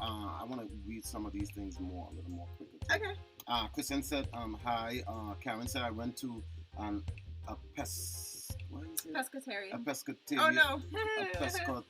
I want to read some of these things a little more quicker. Okay. Christian said, hi. Karen said, I went to a what is it? Pescatarian. A pescatarian. Oh no. A Episcopal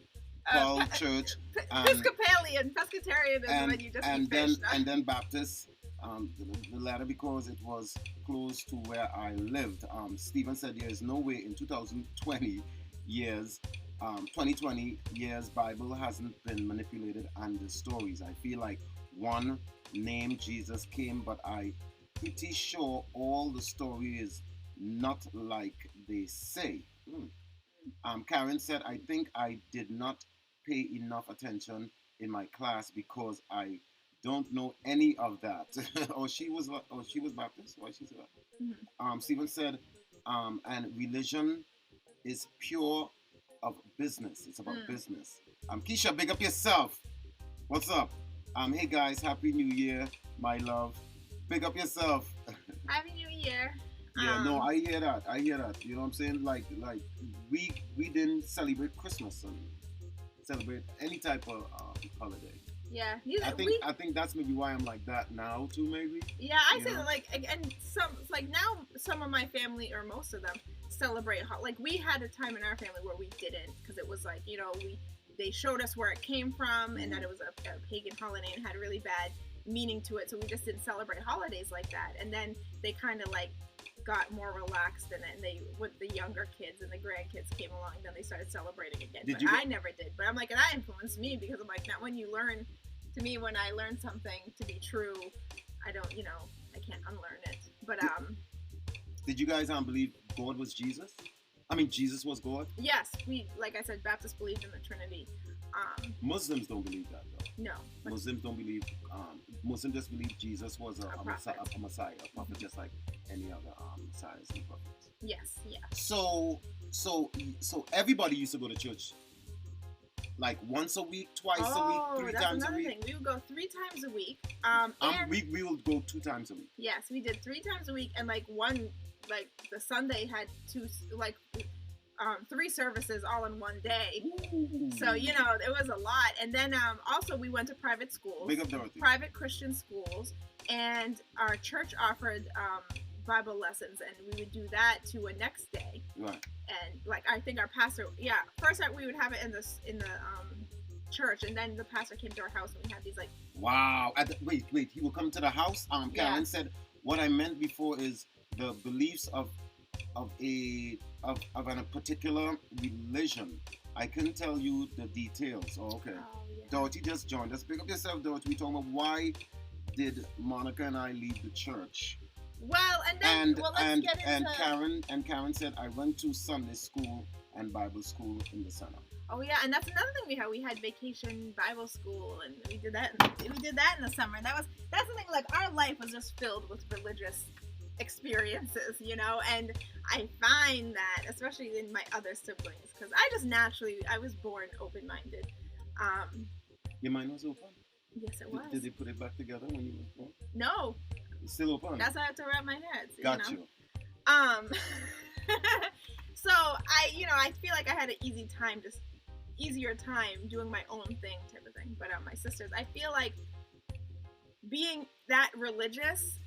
church. Episcopalian. Pescatarian is when you just eat fish. And then Baptist. The latter because it was close to where I lived. Stephen said there is no way in 2020 years, 2020 years, Bible hasn't been manipulated and the stories. I feel like one named Jesus came, but I pretty sure all the story is not like they say. Karen said, I think I did not pay enough attention in my class because I don't know any of that. She was Baptist. Why she said that? Mm-hmm. Stephen said, and religion is pure of business. It's about business. Keisha, big up yourself. What's up? Hey guys, Happy New Year, my love. Big up yourself. Happy New Year. Yeah, no, I hear that. You know what I'm saying? Like we didn't celebrate Christmas and celebrate any type of holiday. Yeah, I think that's maybe why I'm like that now too. Maybe. Yeah, I say that, like, and now some of my family, or most of them, celebrate like we had a time in our family where we didn't, because it was like, you know, they showed us where it came from and that it was a pagan holiday and had a really bad meaning to it, so we just didn't celebrate holidays like that. And then they kind of like got more relaxed in it, and they, with the younger kids and the grandkids came along, then they started celebrating again. I never did, but I'm like, and that influenced me, because I'm like, not when you learn, to me, when I learn something to be true, I don't, you know, I can't unlearn it. But did you guys believe God was Jesus? I mean, Jesus was God? Yes, we, like I said, Baptists believed in the Trinity. Muslims don't believe that, though. No. Muslims don't believe, Muslims just believe Jesus was a Messiah, a prophet, just like any other messiahs and prophets. Yes, yeah. So everybody used to go to church like once a week, twice a week, 3 times a week. Thing. We would go 3 times a week. We would go 2 times a week. Yes, we did 3 times a week, and like the Sunday had 3 services all in one day. Ooh. So, you know, it was a lot. And then also we went to private schools. Big up Dorothy. Private Christian schools. And our church offered Bible lessons, and we would do that to a next day. Right. And like, I think our pastor, first we would have it in the church, and then the pastor came to our house, and we had these like. Wow. Wait, he will come to the house? Karen said, what I meant before is the beliefs of a particular religion. I couldn't tell you the details. Oh, okay. Oh, yeah. Dorothy just joined us. Pick up yourself, Dorothy. We talking about why did Monica and I leave the church. Well, and then let's get into... And Karen said, I went to Sunday school and Bible school in the summer. Oh yeah, and that's another thing we had. We had vacation Bible school, and we did that. We did that in the summer. That's the thing. Like, our life was just filled with religious experiences, you know. And I find that, especially in my other siblings, because I was born open-minded. Your mind was open? Yes, it was. Did they put it back together when you were born? No. It's still open. That's how I have to wrap my head. Got you. So I feel like I had an easier time doing my own thing type of thing. But my sisters, I feel like being that religious,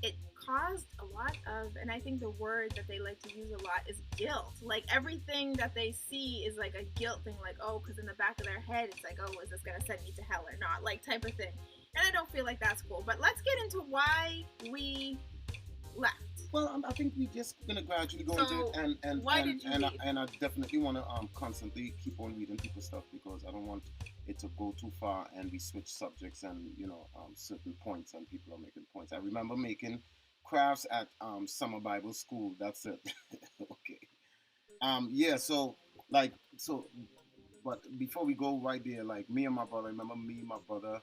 it caused a lot of, and I think the word that they like to use a lot is guilt. Like, everything that they see is like a guilt thing, like, oh, because in the back of their head, it's like, oh, is this going to send me to hell or not? Like, type of thing. And I don't feel like that's cool. But let's get into why we left. Well, I think we're just going to gradually go into it. And why did you leave? I definitely want to constantly keep on reading people's stuff, because I don't want it to go too far and we switch subjects and, certain points, and people are making points. I remember making crafts at summer Bible school. That's it. Okay. But before we go right there, like, me and my brother, my brother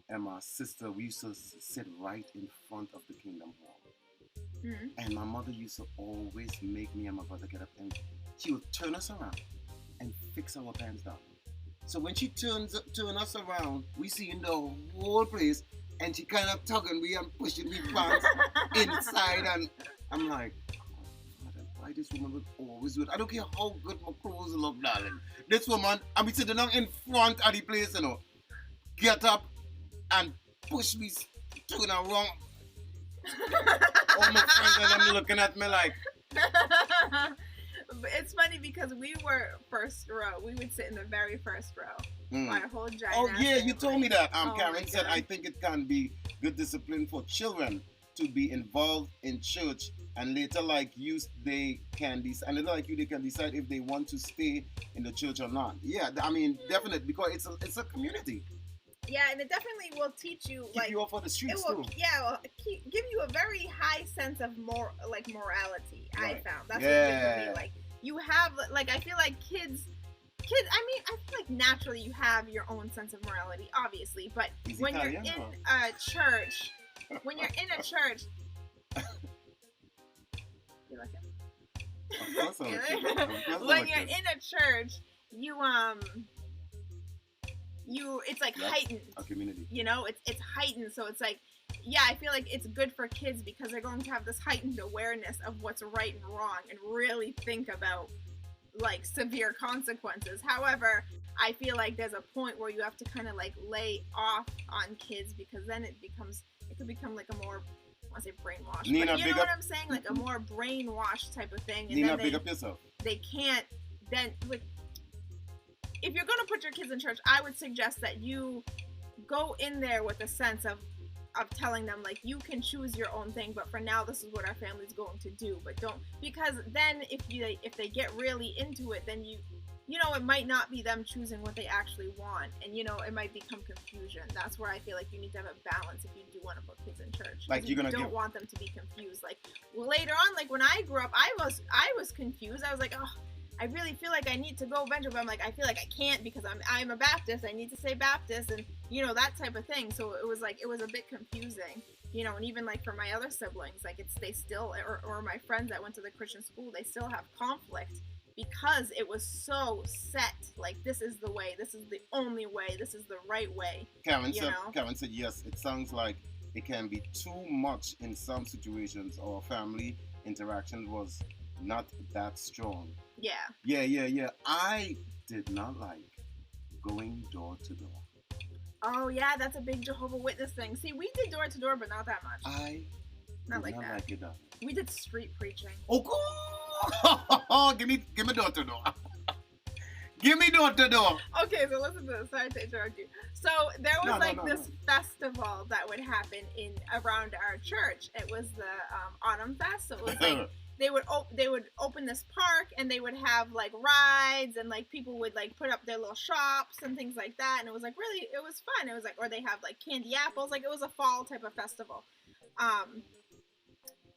and my sister, we used to sit right in front of the Kingdom Hall. Mm-hmm. And my mother used to always make me and my brother get up, and she would turn us around and fix our pants down. So when she turn us around, we see in the whole place, and she kind of tugging me and pushing me pants inside, and I'm like, oh, God, why this woman would always do it? I don't care how good my clothes look, darling. This woman, I be sitting down in front of the place, get up and push me to the wrong. All my friends and them looking at me like. It's funny because we were first row. We would sit in the very first row. My whole giant. Oh yeah, you told me that. Oh Karen said I think it can be good discipline for children to be involved in church, and later like you, they can decide. And later like you, they can decide if they want to stay in the church or not. Yeah, I mean definitely because it's a community. Yeah, and it definitely will teach you Keep you off of the streets too. Yeah, will give you a very high sense of morality. Right. I found that's what it did for me. Like you have like I feel like kids. I mean, I feel like naturally you have your own sense of morality, obviously. But when you're in a church, you like it? Of course I like it. When you're in a church, it's like heightened. A community. You know, it's heightened. So it's like, yeah, I feel like it's good for kids because they're going to have this heightened awareness of what's right and wrong and really think about like severe consequences. However, I feel like there's a point where you have to kind of like lay off on kids because then it could become like a more, I want to say brainwash, Nina, but you know what I'm saying? Like a more brainwash type of thing. And Nina, then big up yourself. They can't then like if you're going to put your kids in church, I would suggest that you go in there with a sense of telling them like you can choose your own thing, but for now this is what our family's going to do. But don't, because then if they get really into it, then you know it might not be them choosing what they actually want, and you know it might become confusion. That's where I feel like you need to have a balance if you do want to put kids in church. Like you don't want them to be confused. Like later on, like when I grew up, I was confused. I was like, oh, I really feel like I need to go venture, but I'm like, I feel like I can't because I'm a Baptist. I need to say Baptist, and you know that type of thing. So it was a bit confusing, you know. And even like for my other siblings, like they still or my friends that went to the Christian school, they still have conflict because it was so set. Like this is the way, this is the only way, this is the right way. Karen said yes. It sounds like it can be too much in some situations, or family interaction was not that strong. Yeah. I did not like going door to door. Oh yeah, that's a big Jehovah's Witness thing. See, we did door to door, but not that much. I not like that. Like it, we did street preaching. Oh, cool. give me door to door. Give me door to door. Okay, so listen to this. Sorry to interrupt you. So there was this festival that would happen around our church. It was the Autumn Fest. So it was like they would open this park and they would have like rides and like people would like put up their little shops and things like that, and it was like really, it was fun. It was like, or they have like candy apples, like it was a fall type of festival.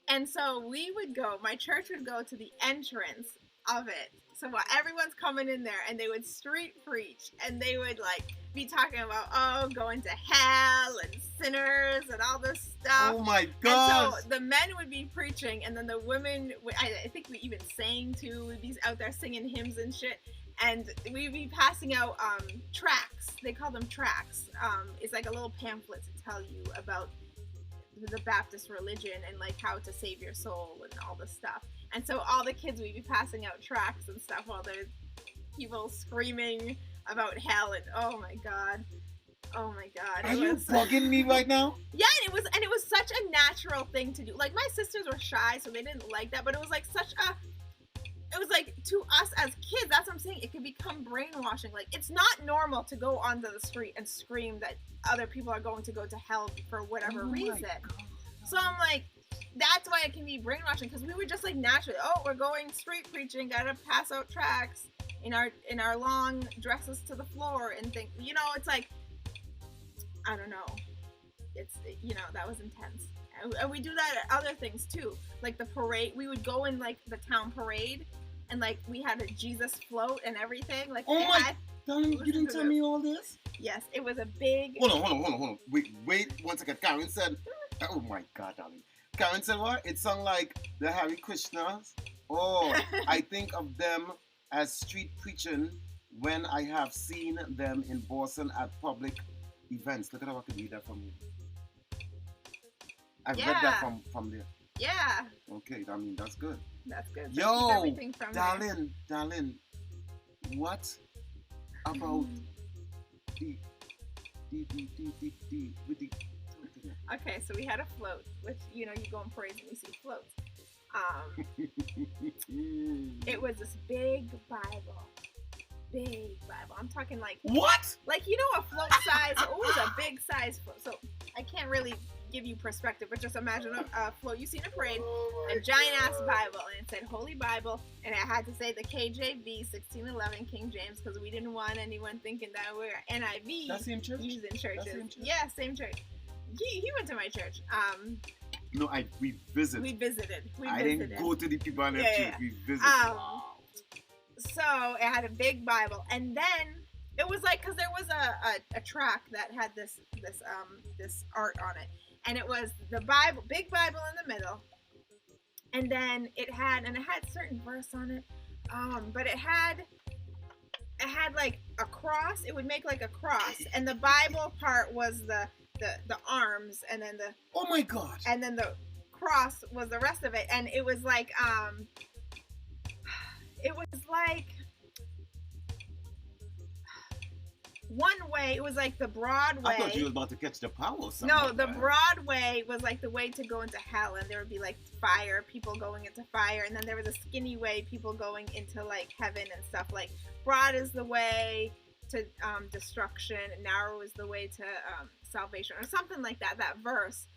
And so we would go, my church would go to the entrance of it. So while everyone's coming in there, and they would street preach, and they would like be talking about going to hell and sinners and all this stuff. Oh my God! And so the men would be preaching, and then the women, I think we even sang too. We'd be out there singing hymns and shit, and we'd be passing out tracts. They call them tracts. It's like a little pamphlet to tell you about the Baptist religion and like how to save your soul and all this stuff. And so all the kids would be passing out tracts and stuff while there's people screaming about hell, and oh my god. Are you bugging me right now? Yeah, and it was such a natural thing to do. Like my sisters were shy, so they didn't like that, but it was like it was like to us as kids, that's what I'm saying, it could become brainwashing. Like it's not normal to go onto the street and scream that other people are going to go to hell for whatever reason. So I'm like, that's why it can be brainwashing, because we were just like naturally, we're going street preaching, gotta pass out tracts in our long dresses to the floor and think, you know, it's like, I don't know, it's, you know, that was intense. And we do that at other things too, like the parade. We would go in like the town parade, and like we had a Jesus float and everything. Like, oh my, darling, you didn't tell me all this? Yes, it was a big. Hold on. Wait 1 second. Karen said, oh my God, darling. Karen said what? It sounded like the Hare Krishnas. Oh, I think of them as street preaching when I have seen them in Boston at public events. Look at how I can read that from you. I've read that from there. Yeah. Okay, I mean, that's good. That's good. Yo, darling, what about the Okay, so we had a float, which you go in parades and you see floats. It was this big Bible. I'm talking like what? Like a float size. It was a big size float. So I can't really give you perspective, but just imagine a float you see in a parade, a giant ass Bible, and it said Holy Bible, and it had to say the KJV 1611 King James because we didn't want anyone thinking that we were NIV. That same church? Used in churches. Same church? Yeah, same church. He went to my church. No, we visited. We visited. I didn't go to the people in their church. Yeah. We visited. Wow. So it had a big Bible, and then it was like because there was a track that had this art on it, and it was the Bible, big Bible in the middle, and then it had certain verse on it, but it had like a cross. It would make like a cross, and the Bible part was the arms, and then oh my God, and then the cross was the rest of it, and it was like one way. It was like the broad way. I thought you was about to catch the power or something. No, the broad way was like the way to go into hell, and there would be like fire, people going into fire, and then there was a skinny way, people going into like heaven and stuff. Like broad is the way to destruction, and narrow is the way to salvation, or something like that. That verse.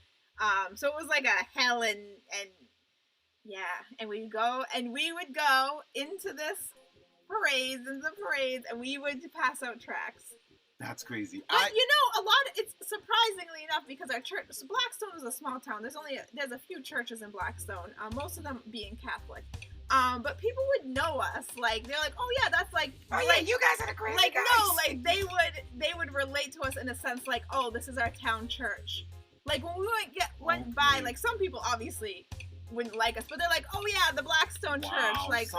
So it was like a hell and yeah, and we would go into this parades, and we would pass out tracts. That's crazy. But it's surprisingly enough, because our church, so Blackstone is a small town. There's a few churches in Blackstone, most of them being Catholic. But people would know us, like they're like, oh yeah, that's like, oh like, yeah, you guys are the crazy like guys. No, like they would relate to us in a sense, like, oh, this is our town church. Like when we went by, like some people obviously wouldn't like us, but they're like, oh yeah, the Blackstone Church, like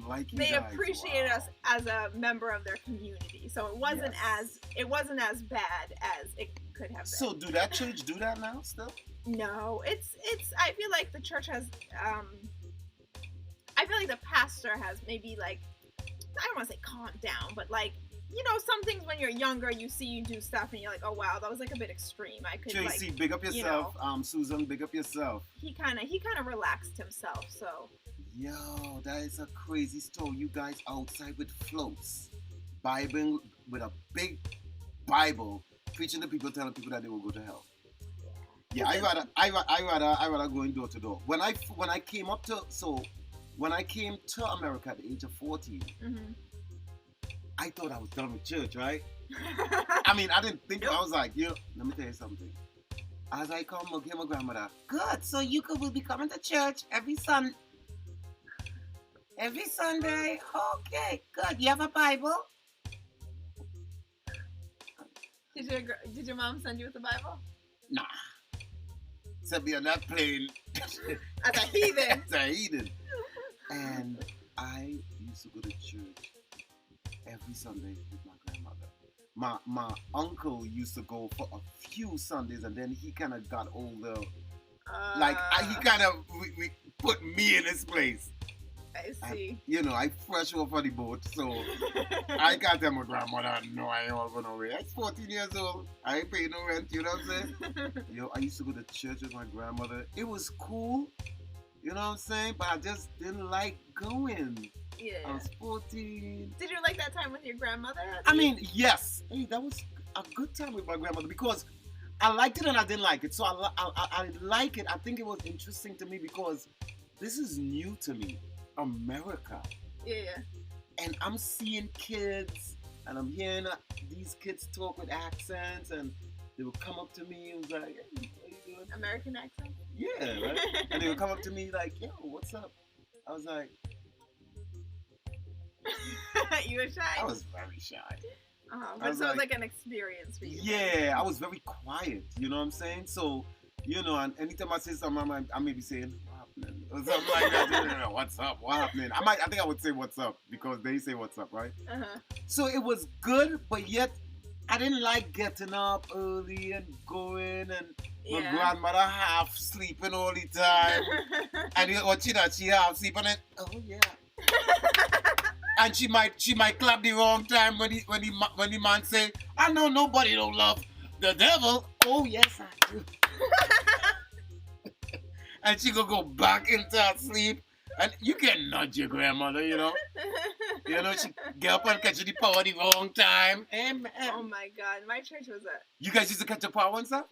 like they appreciated us as a member of their community. So it wasn't as bad as it could have been. So do that church do that now still? No, it's I feel like the church has I feel like the pastor has maybe like, I don't want to say calmed down, but like, some things when you're younger, you do stuff and you're like, oh wow, that was like a bit extreme. I could Tracy, big up yourself. Susan, big up yourself. He kind of relaxed himself, so. Yo, that is a crazy story. You guys outside with floats, Bible with a big Bible, preaching to people, telling people that they will go to hell. Yeah, I rather go in door to door. When I came to America at the age of 14. Mm-hmm. I thought I was done with church, right? I mean, I didn't think. I was like, let me tell you something. As I come, look, my grandmother. Good, so you will be coming to church every Sunday. Okay, good. You have a Bible? Did your mom send you with the Bible? Nah. Sent me on that plane. As a heathen. As a heathen. And I used to go to church every Sunday with my grandmother. My uncle used to go for a few Sundays, and then he kind of got older. He kind of put me in his place. I see. And, I fresh off of the boat, so I can't tell my grandmother, no, I ain't all going away. I'm 14 years old. I ain't paying no rent, you know what I'm saying? I used to go to church with my grandmother. It was cool, you know what I'm saying? But I just didn't like going. Yeah. I was 14. Did you like that time with your grandmother? I mean, yes. Hey, that was a good time with my grandmother because I liked it and I didn't like it. So I like it. I think it was interesting to me because this is new to me. America. Yeah. And I'm seeing kids and I'm hearing these kids talk with accents and they would come up to me and was like, hey, how you doing? American accent? Yeah, right? And they would come up to me like, yo, what's up? I was like, you were shy? I was very shy. But so it was like an experience for you. Yeah, I was very quiet, you know what I'm saying? So, and anytime I say something, I may be saying, what happening? Or something like that. What's up? What happening? I think I would say what's up because they say what's up, right? Uh-huh. So it was good, but yet I didn't like getting up early and going and my grandmother half sleeping all the time. And what she half sleeping and oh yeah. And she might clap the wrong time when the man say, I know nobody don't love the devil. Oh yes I do. And she gonna go back into her sleep. And you can nudge your grandmother, you know. You know, she get up and catch the power the wrong time. Amen. Oh my God, my church was a. You guys used to catch the power and stuff?